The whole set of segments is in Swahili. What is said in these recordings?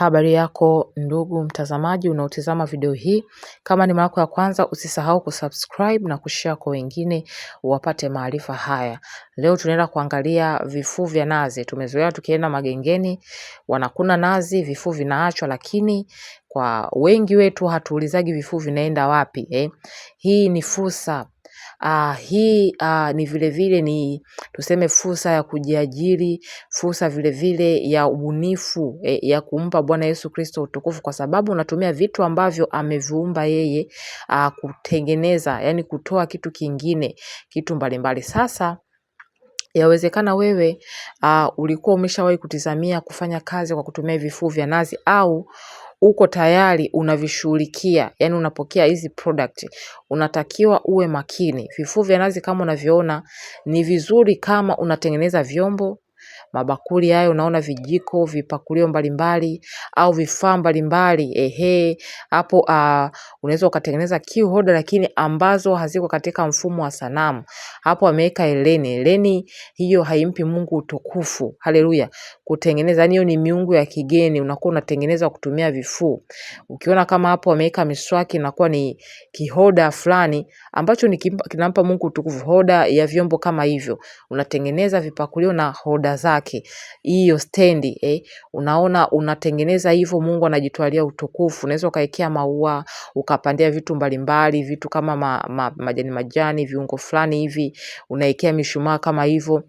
Habari yako ndugu mtazamaji unaotazama video hii. Kama ni mara yako ya kwanza, usisahau kusubscribe na kushare kwa wengine wapate maarifa haya. Leo tunaenda kuangalia vifuu vya nazi. Tumezoea tukienda magengeni wanakuna nazi, vifuu vinaachwa, lakini kwa wengi wetu hatuulizagi vifuu vinaenda wapi. Hii ni fursa. Hii ni vile vile ni tuseme fursa ya kujiajiri, fursa vile vile ya ubunifu, ya kumpa Bwana Yesu Kristo utukufu, kwa sababu unatumia vitu ambavyo ameviumba yeye kutengeneza, yani kutoa kitu kingine, kitu mbalimbali. Sasa yawezekana wewe ulikuwa umeshawahi kutizamia kufanya kazi kwa kutumia vifuu vya nazi, au uko tayari unavishughulikia, yani unapokea hizi product. Unatakiwa uwe makini. Vifuu vya nazi kama unavyoona ni vizuri kama unatengeneza vyombo, mabakuli hayo unaona, vijiko, vipakulio mbalimbali au vifaa mbalimbali. Hapo unaweza ukatengeneza key holder, lakini ambazo haziko katika mfumo wa sanamu. Hapo ameweka heleni. Heleni hiyo haimpi Mungu utukufu. Haleluya. Kutengeneza hiyo ni miungu ya kigeni, unakuwa unatengeneza kutumia vifuu. Ukiona kama hapo ameweka miswaki, inakuwa ni kihoda fulani ambacho kinampa Mungu utukufu. Hoda ya vyombo kama hivyo, unatengeneza vipakulio na hoda zake, hiyo stendi unaona, unatengeneza hivyo, Mungu anajitwalia utukufu. Unaweza ukaekea maua, ukapandia vitu mbalimbali, vitu kama majani viungo fulani hivi, unaekea mishumaa kama hivyo,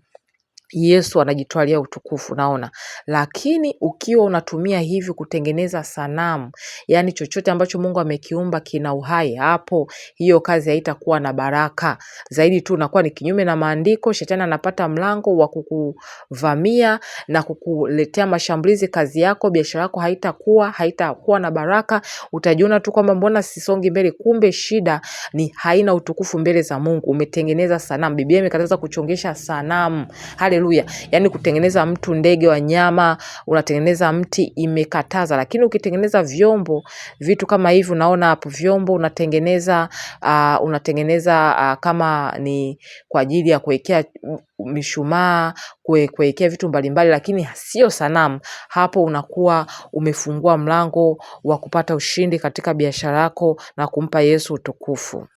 Yesu anajitwalia utukufu, naona. Lakini ukiwa unatumia hivi kutengeneza sanamu, yani chochote ambacho Mungu amekiumba kina uhai, hapo hiyo kazi haitakuwa na baraka. Zaidi tu unakuwa ni kinyume na maandiko. Shetani anapata mlango wa kukuvamia na kukuletea mashambulizi. Kazi yako, biashara yako haitakuwa na baraka. Utajiona tu kwamba mbona sisongi mbele, kumbe shida ni haina utukufu mbele za Mungu. Umetengeneza sanamu. Biblia imekataza kuchongesha sanamu. Haleluya. Yani kutengeneza mtu, ndege, wanyama, unatengeneza mti, imekataza. Lakini ukitengeneza vyombo, vitu kama hivi unaona hapo, vyombo unatengeneza kama ni kwa ajili ya kuwekea mishumaa, kuwekea vitu mbalimbali, lakini sio sanamu. Hapo unakuwa umefungua mlango wa kupata ushindi katika biashara yako na kumpa Yesu utukufu.